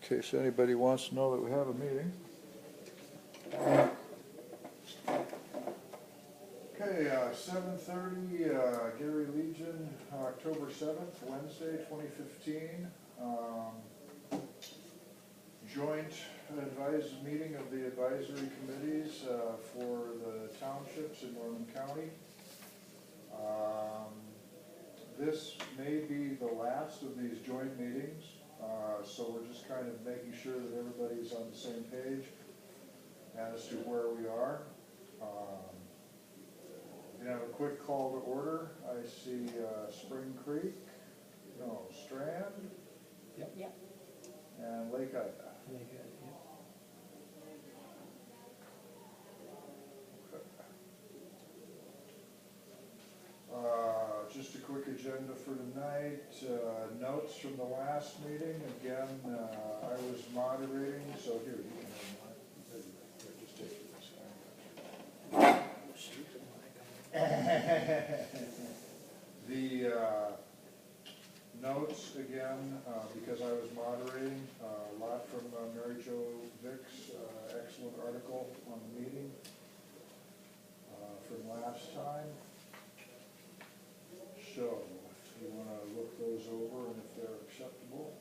In case anybody wants to know that we have a meeting. Okay, 7:30, Gary Legion, October 7th, Wednesday, 2015. Joint meeting of the advisory committees for the townships in Norman County. This may be the last of these joint meetings, so we're just kind of making sure that everybody's on the same page as to where we are. You know, a quick call to order. I see Spring Creek, no, Strand, Yep. and Lake Ida. Very good, Just a quick agenda for tonight. Notes from the last meeting. Again, I was moderating, so here, you can have mine. Here, just take this. The notes, again, because I was moderating, a lot from Mary Jo Vick's excellent article on the meeting from last time. So, if you want to look those over and if they're acceptable.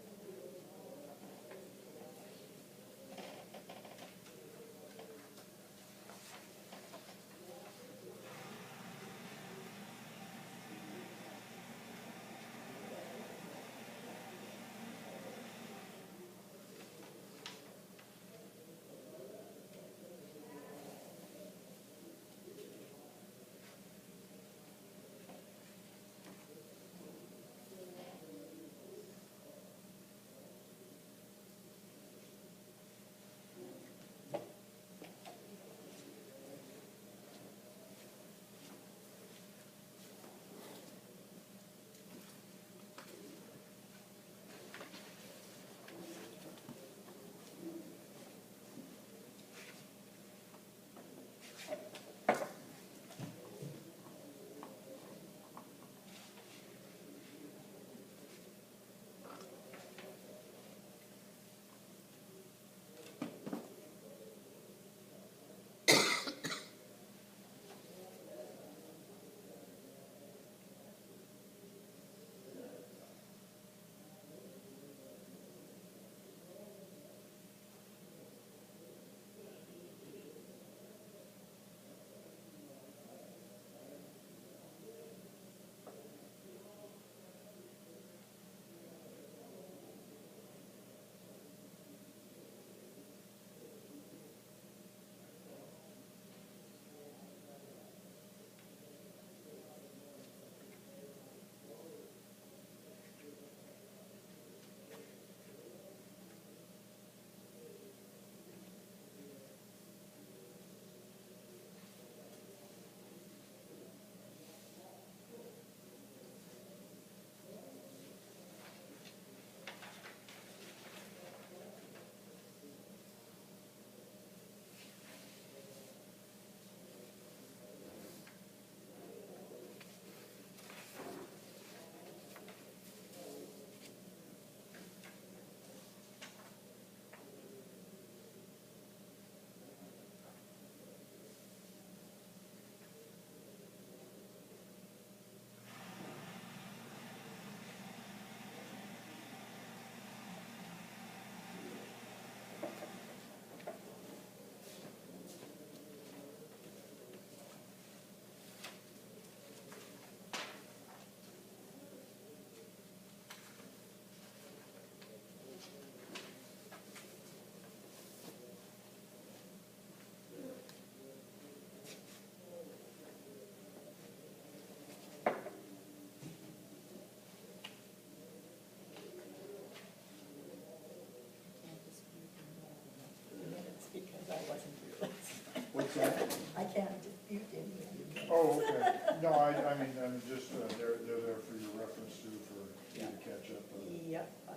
What's that? I can't dispute any of you. Oh, okay. No, I mean, I'm just, they're there for your reference too, for you to catch up on Yep, I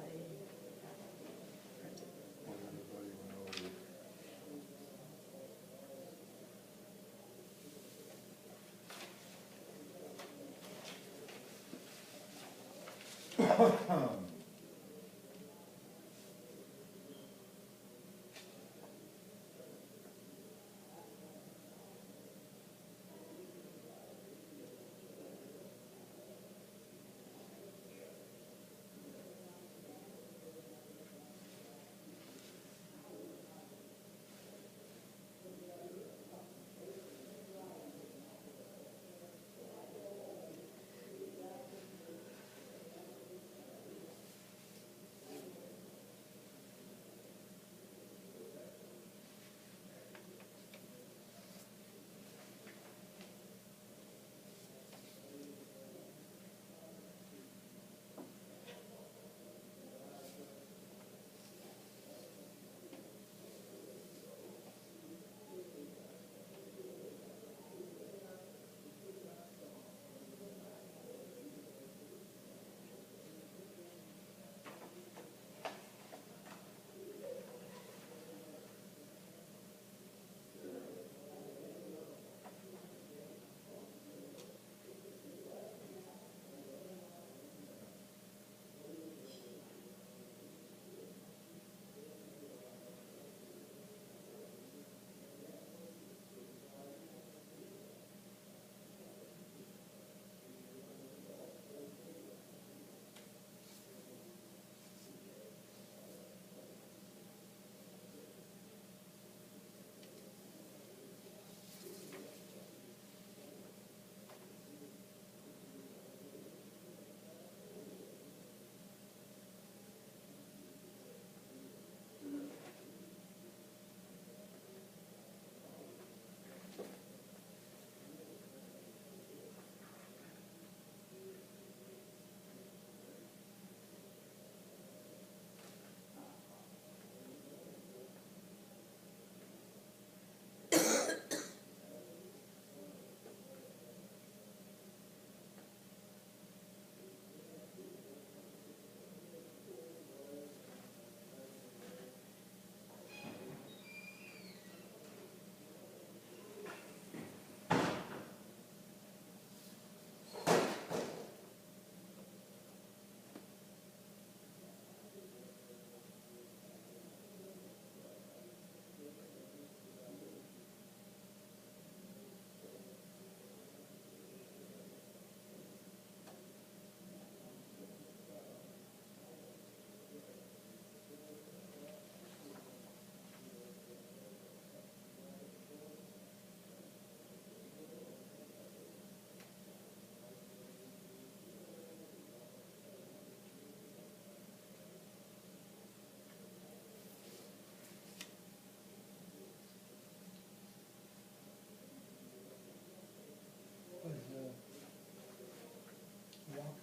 printed. what everybody went over.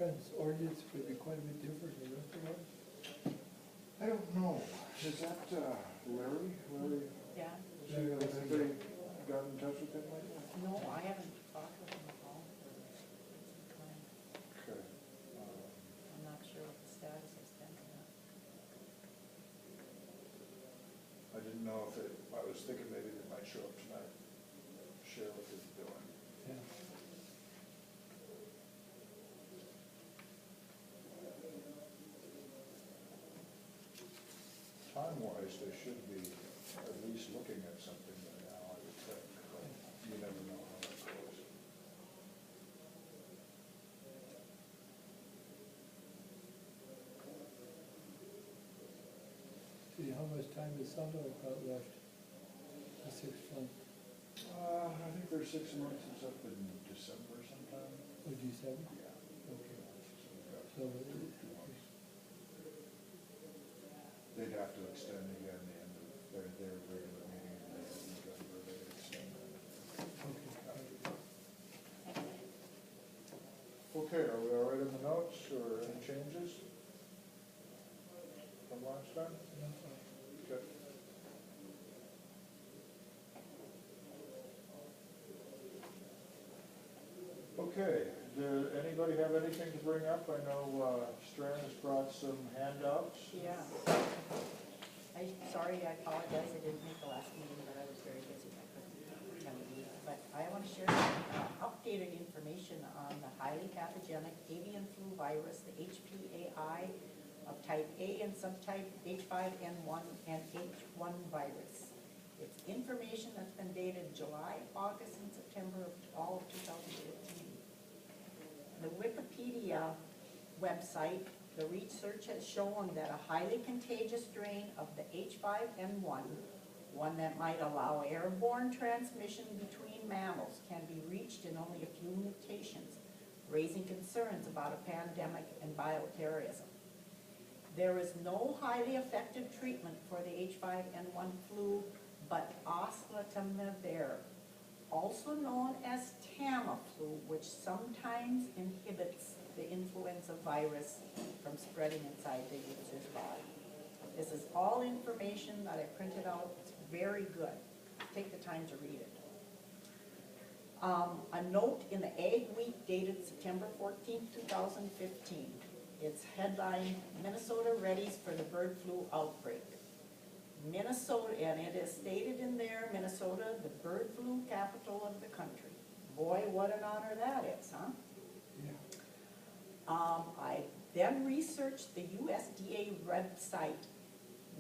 Trent's ordinance would be quite a bit different than the rest of ours. I don't know, is that Larry? Larry, Yeah, has anybody got in touch with him lately? no, I haven't talked with him at all for some time. Okay. I'm not sure what the status has been on that. I didn't know if it, I was thinking maybe they might show up tonight, share what they're doing. Yeah. Time-wise, they should be at least looking at something by now, I would think, but you never know how that goes. See, how much time does Sunday got left? The 6 months, I think their 6 months is up in December sometime. or December? Yeah. Okay. So we've got So, 2 months. They'd have to extend again the end of their regular meeting in November, they'd extend that. okay. Okay, are we all right in the notes, or any changes from last time? Okay. Okay, did anybody have anything to bring up? I know Strand has brought some handouts. Yeah. Sorry, I apologize, I didn't make the last meeting, but I was very busy, I couldn't attend the meeting. But I want to share some updated information on the highly pathogenic avian flu virus, the HPAI of type A and subtype H5N1 and H1 virus. It's information that's been dated July, August, and September of all of 2015. The Wikipedia website, the research has shown that a highly contagious strain of the H5N1, one that might allow airborne transmission between mammals, can be reached in only a few mutations, raising concerns about a pandemic and bioterrorism. There is no highly effective treatment for the H5N1 flu, but oseltamivir, also known as Tamiflu, which sometimes inhibits the influenza virus from spreading inside the user's body. This is all information that I printed out. It's very good. Take the time to read it. A note in the Ag Week dated September 14, 2015. It's headlined, Minnesota readies for the bird flu outbreak. Minnesota, and it is stated in there, Minnesota, the bird flu capital of the country. Boy, what an honor that is, huh? Yeah. I then researched the USDA website.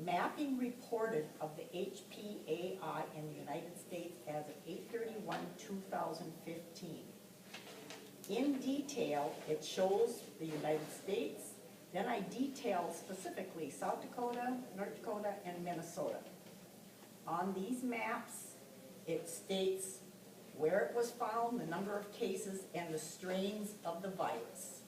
Mapping reported of the HPAI in the United States as of 8/31/2015. In detail, it shows the United States. Then I detail specifically South Dakota, North Dakota, and Minnesota. On these maps, it states where it was found, the number of cases, and the strains of the virus.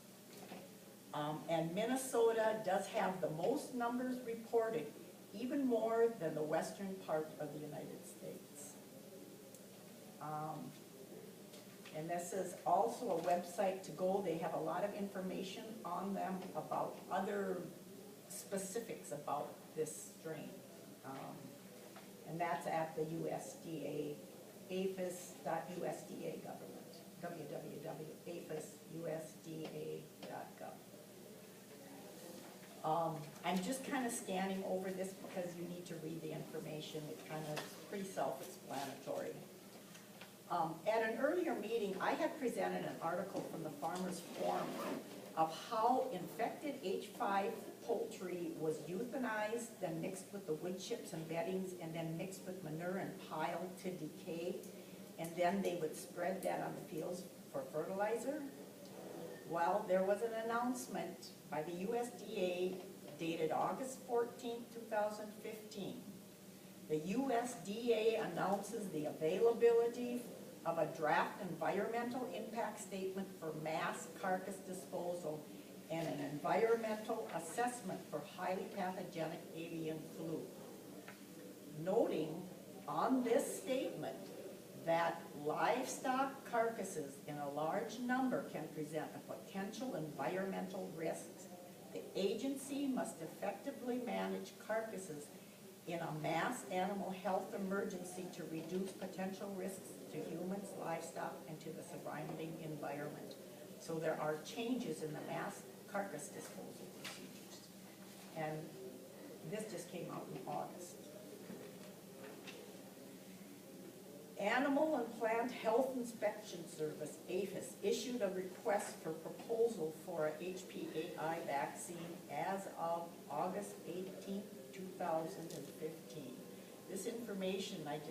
And Minnesota does have the most numbers reported, even more than the western part of the United States. And this is also a website to go. They have a lot of information on them about other specifics about this strain. And that's at the USDA, aphis.usda government, www.aphisusda.gov. I'm just kind of scanning over this because you need to read the information. It kind of is pretty self-explanatory. At an earlier meeting, I had presented an article from the Farmers Forum of how infected H5 poultry was euthanized, then mixed with the wood chips and beddings, and then mixed with manure and piled to decay, and then they would spread that on the fields for fertilizer. Well, there was an announcement by the USDA dated August 14, 2015. The USDA announces the availability of a draft environmental impact statement for mass carcass disposal and an environmental assessment for highly pathogenic avian flu. Noting on this statement that livestock carcasses in a large number can present a potential environmental risks. The agency must effectively manage carcasses in a mass animal health emergency to reduce potential risks to humans, livestock, and to the surrounding environment. So there are changes in the mass carcass disposal procedures. And this just came out in August. Animal and Plant Health Inspection Service, APHIS, issued a request for proposal for a HPAI vaccine as of August 18th, 2015. This information, like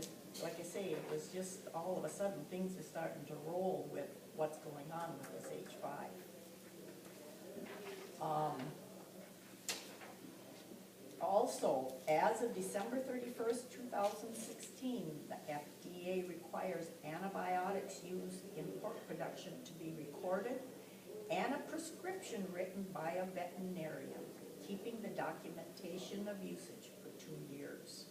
I say, it was just all of a sudden, things are starting to roll with what's going on with this H5. Also, as of December 31st, 2016, the FDA requires antibiotics used in pork production to be recorded and a prescription written by a veterinarian, keeping the documentation of usage for 2 years.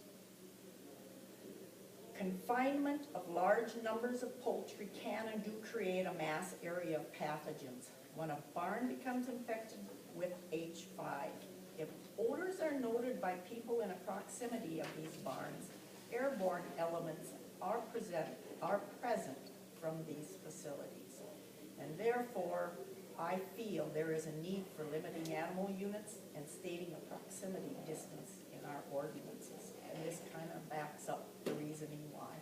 Confinement of large numbers of poultry can and do create a mass area of pathogens. When a barn becomes infected with H5, if odors are noted by people in a proximity of these barns, airborne elements are present from these facilities. And therefore, I feel there is a need for limiting animal units and stating a proximity distance in our ordinances. And this kind of backs up the reasoning why.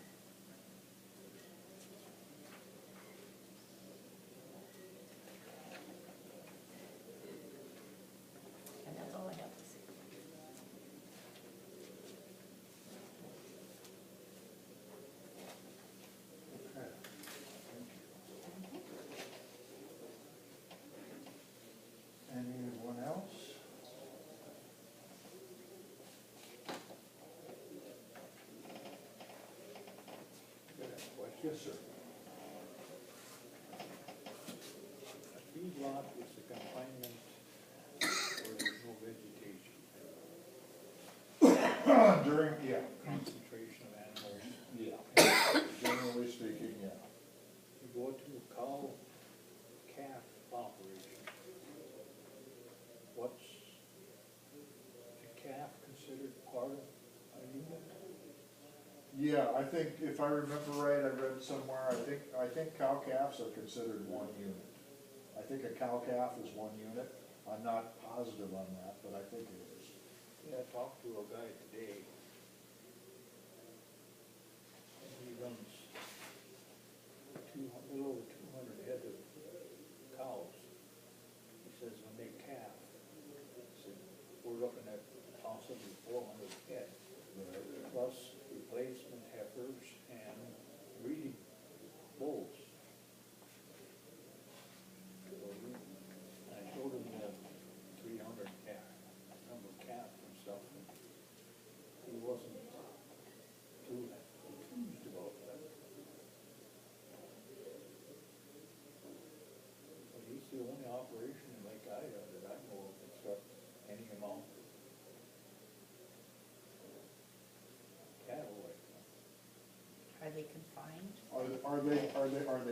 And that's all I have to say. Okay, thank you. Anyone else? Yes, sir. A feedlot is a confinement where there's no vegetation. During, yeah, Concentration of animals. yeah, generally speaking, yeah. You go to a cow calf operation. What's a calf considered part of a unit? Yeah, I think, if I remember right, I read somewhere, I think cow calves are considered one unit. I think a cow calf is one unit. I'm not positive on that, but I think it is. Yeah, I talked to a guy today. And he runs a little over 200 head of cows. He says when they calf, he said, we're looking at possibly 400 head. Plus replacement heifers and breeding bulls. So I showed him the 300 number of calves and stuff, and he wasn't too enthused about that. But he's the only operation in Lake Ida that I know of that's got any amount of cattle like that. Are they confined? Are they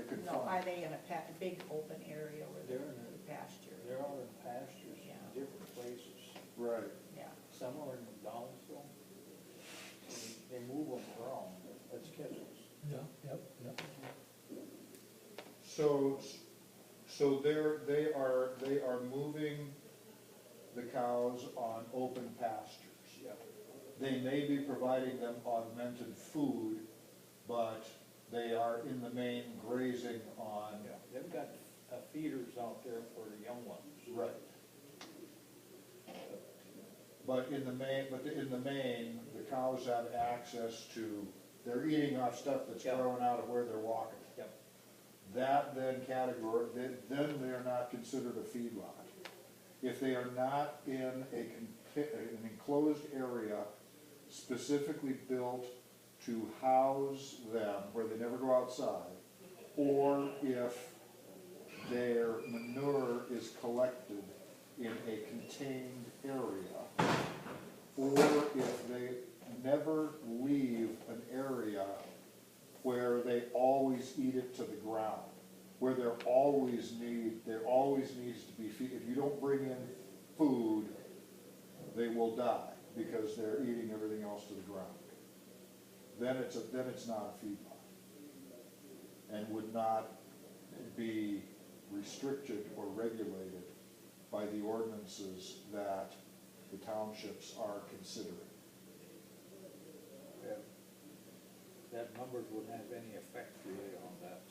confined? No, are they in a big open area where They're they're in pasture? They're out in pastures Yeah. in different places. Right. Yeah. Some are in Downsville. They move them around. That's Kettles. Yeah, yep. So they are moving the cows on open pastures. Yeah. They may be providing them augmented food, but they are in the main grazing on. Yeah, they've got feeders out there for the young ones. Right. But in the main, the cows have access to, they're eating off stuff that's Yeah. growing out of where they're walking. Yep. That then then they're not considered a feedlot. If they are not in an enclosed area specifically built to house them, where they never go outside, or if their manure is collected in a contained area, or if they never leave an area where they always where there always needs to be feed. If you don't bring in food, they will die because they're eating everything else to the ground. Then it's not a feedlot, and would not be restricted or regulated by the ordinances that the townships are considering. That numbers wouldn't have any effect really on that.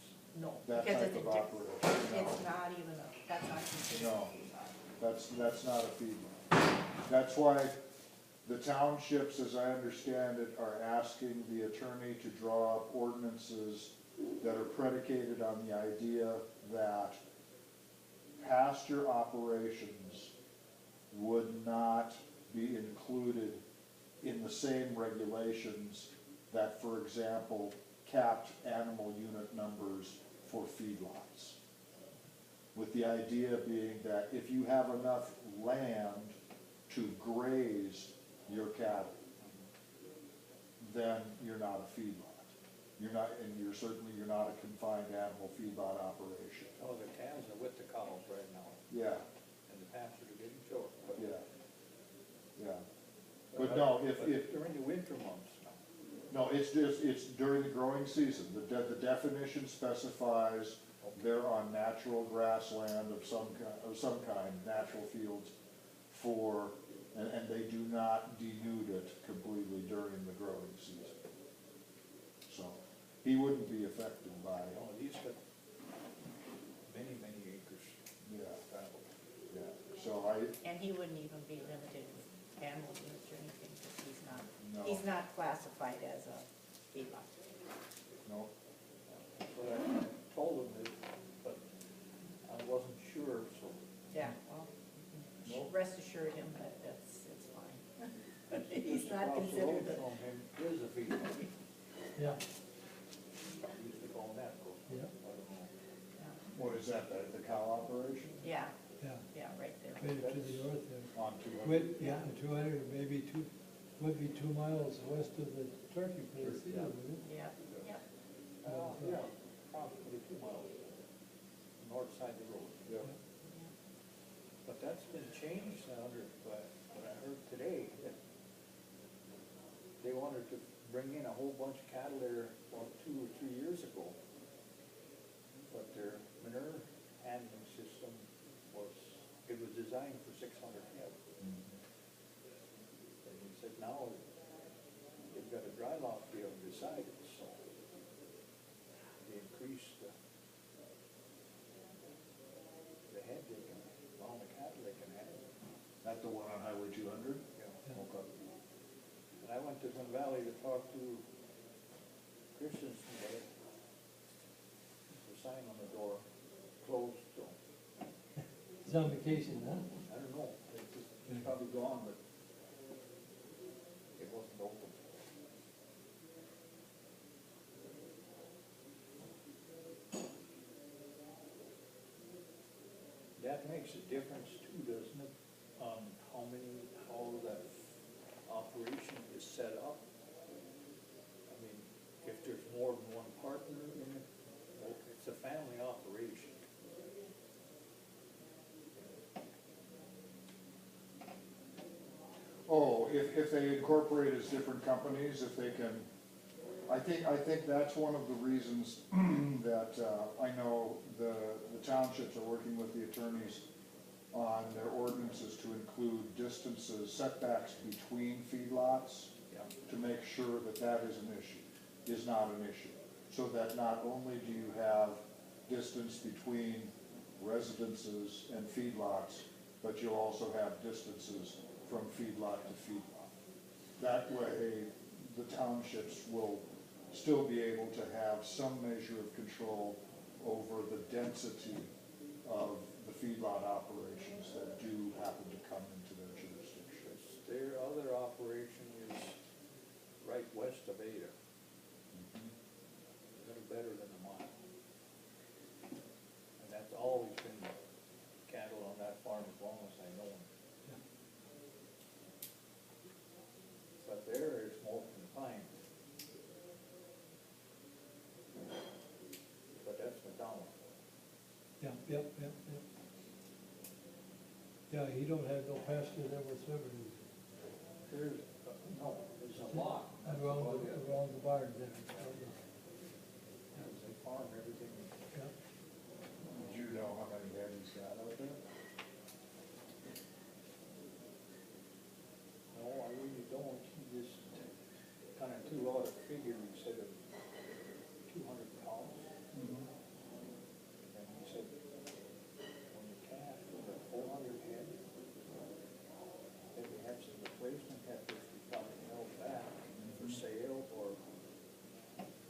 No, That because type it's of operation, no. it's not even that's not considered a No. feedlot. That's not a feedlot. That's why the townships, as I understand it, are asking the attorney to draw up ordinances that are predicated on the idea that pasture operations would not be included in the same regulations that, for example, capped animal unit numbers for feedlots. With the idea being that if you have enough land to graze your cattle, then you're not a feedlot. You're not, and you're not a confined animal feedlot operation. Oh, the calves are with the cows right now, Yeah, and the pastures are getting short. But- yeah, yeah. But no, if during the winter months, no, it's during the growing season. The definition specifies they're on natural grassland of some kind, natural fields for, and they do not denude it completely during the growing season. So, he wouldn't be affected by, oh, he's got many, many acres. yeah, traveled. yeah. So And he wouldn't even be limited with animal units or anything, because No. he's not classified as a feedlot. no, But I told him that, but I wasn't sure, so. Yeah, well, No. rest assured him that it's fine. He's not Across the road considered a, from him is a feedlot. Yeah, He used to call them that, but yeah, I don't know. what is that, the cow operation? yeah, yeah, right there. right to the north there. On 200? Wait, yeah, 200, maybe would be 2 miles west of the turkey place, Yeah. wouldn't it? Yeah, yeah. Yeah, approximately 2 miles, north side of the road. Yeah. But that's been changed now, but what I heard today, that they wanted to bring in a whole bunch of cattle there, about 2 or 3 years ago. But their manure handling system was designed for 600 head. And he said now they've got a dry lot field beside it, so they increased the head they can, amount of cattle they can have. That the one on Highway 200? Yeah. Okay. And I went to Sun Valley to talk to Christians today. There's a sign on the door, closed, so, He's on vacation, huh? I don't know, it's probably gone, but it wasn't open. That makes a difference too, doesn't it, on how that operation is set up? I mean, if there's more than one partner in it, well, it's a family operation. Oh, if they incorporate as different companies, if they can, I think that's one of the reasons that, I know the townships are working with the attorneys on their ordinances to include distances, setbacks between feedlots, Yeah. to make sure that that is not an issue. So that not only do you have distance between residences and feedlots, but you'll also have distances from feedlot to feedlot. That way, the townships will still be able to have some measure of control over the density of the feedlot operations that do happen to come into their jurisdiction. Their other operation is right west of Ada, a little better than a mile. And that's always been cattle on that farm as long as I know them. But there is more confined. But that's McDonald. Yep. Yeah, he don't have no pasture there whatsoever, do you? There's, no, there's a lot. That's Around, about it. around the barn there. They farm everything. Yeah. Do you know how many head he's got out there? No, I really don't. He just kind of threw out a figure. He said of 200 cows. And he said, when the calf was at 400 head, then we had some replacement heifers we probably held back for sale or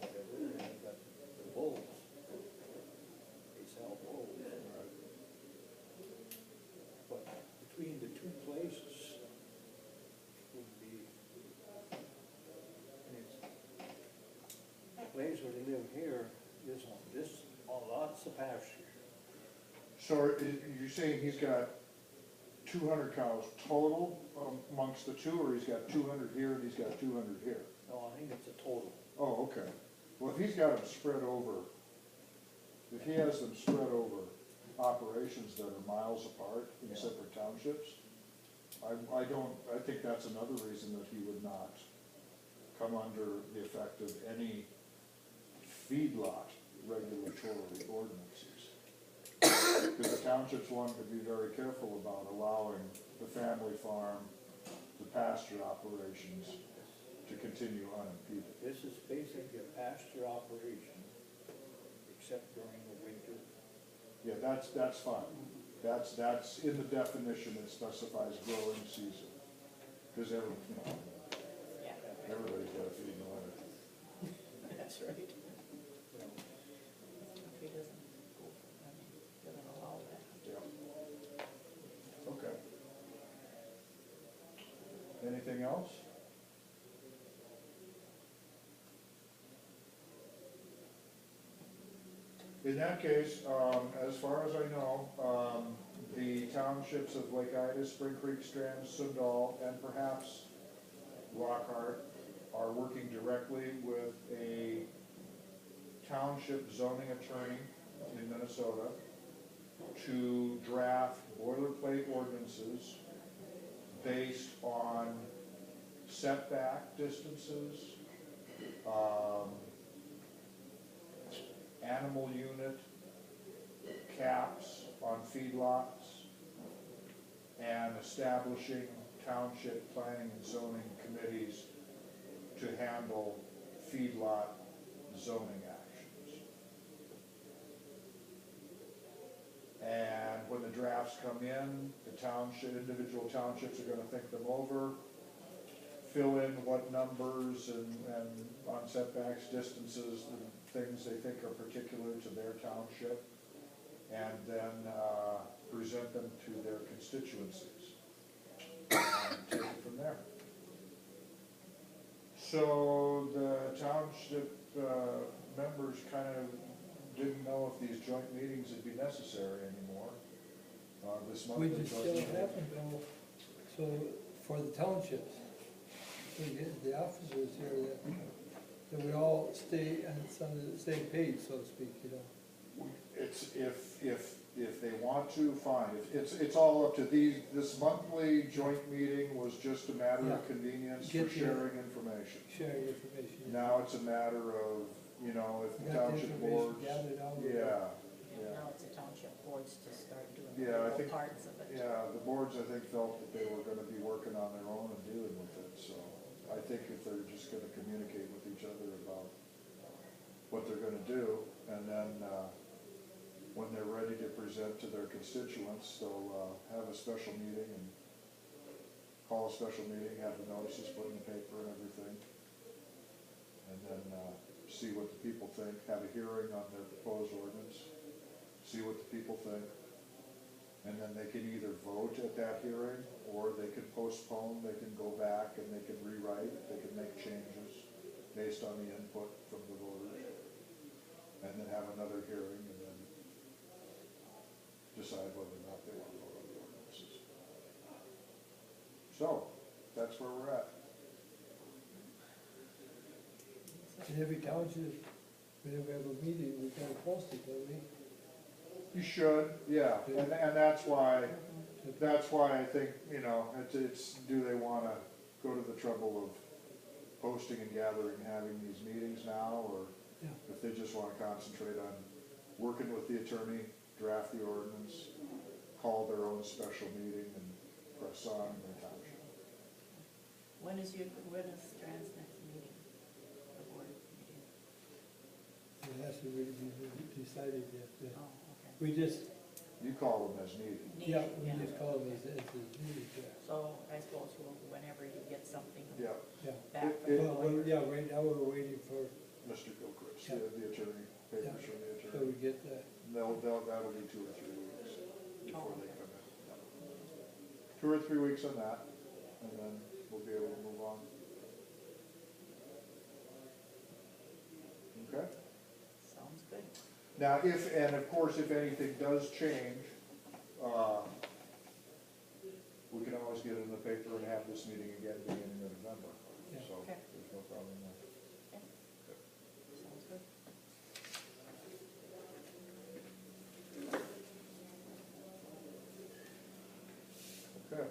whatever. And we got the bulls. They sell bulls. But between the two places would be, and it's, the place where they live here, this, lots of pasture. So you're saying he's got 200 cows total amongst the two, or he's got 200 here and he's got 200 here? No, I think it's a total. Oh, okay. Well, if he's got them spread over, if he has them spread over operations that are miles apart in Yeah. separate townships, I think that's another reason that he would not come under the effect of any feedlot regulatory ordinances. Because the townships wanted to be very careful about allowing the family farm, the pasture operations to continue unimpeded. This is basically a pasture operation, except during the winter. Yeah, that's fine. That's in the definition, it specifies growing season. Because Yeah, everybody's got to feed in the winter. that's right. You know, If he doesn't go, doesn't allow that. Yeah. Okay. Anything else? In that case, as far as I know, the townships of Lake Ida, Spring Creek, Strand, Sundal, and perhaps Lockhart are working directly with a township zoning attorney in Minnesota to draft boilerplate ordinances based on setback distances, animal unit caps on feedlots, and establishing township planning and zoning committees to handle feedlot zoning actions. And when the drafts come in, individual townships are gonna think them over, fill in what numbers and on setbacks, distances, and things they think are particular to their township, and then present them to their constituencies. And take it from there. So the township members kind of didn't know if these joint meetings would be necessary anymore. This month. We the just joint still meeting- haven't though, so for the townships, we get the officers here that we all stay on the same page, so to speak, you know. It's, if they want to, fine. It's all up to this monthly joint meeting was just a matter Yeah. of convenience for Get your- sharing information. Sharing information. Now it's a matter of, if the Got the township information boards, gathered out. yeah, And now it's the township boards to start doing Yeah, I the think- parts of it. yeah, the boards, I think, felt that they were gonna be working on their own and dealing with it, so I think if they're just gonna communicate with each other about what they're gonna do, and then, when they're ready to present to their constituents, they'll, have a special meeting and call a special meeting, have the notices put in the paper and everything. And then, see what the people think, have a hearing on their proposed ordinance, see what the people think. And then they can either vote at that hearing, or they can postpone, they can go back and they can rewrite, they can make changes based on the input from the voters. And then have another hearing and then decide whether or not they want to vote on the ordinances. So, that's where we're at. In every township, whenever we have a meeting, we gotta post it, don't we? You should, yeah, and that's why I think, you know, it's, do they wanna go to the trouble of posting and gathering, and having these meetings now, or Yeah. if they just wanna concentrate on working with the attorney, draft the ordinance, call their own special meeting and press on in their township. When is Strand's next meeting, the board meeting? It has to really be decided yet. Oh, okay. We just, You call them as needed. yeah, we just call it as needed, yeah. So I suppose whenever you get something Yeah, Yeah. back from It- the Well, lawyer. yeah, right now we're waiting for, Mr. Gilchrist, Yeah. the attorney, papers from the so attorney. we get the, That'll be 2 or 3 weeks before Oh, they okay. come in. 2 or 3 weeks on that, and then we'll be able to move on. Okay? Sounds good. Now, and of course, if anything does change, we can always get it in the paper and have this meeting again beginning of November. Yeah. So, Okay. there's no problem there. Okay. Sounds good. Okay.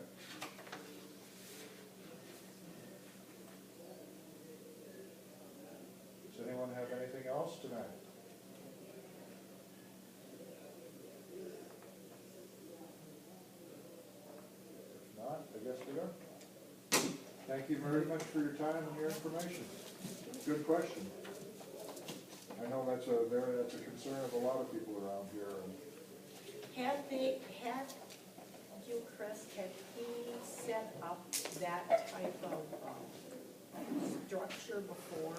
Does anyone have anything else tonight? If not, I guess we are. Thank you very much for your time and your information. Good question. I know that's a concern of a lot of people around here, and Had Gilchrist, had he set up that type of structure before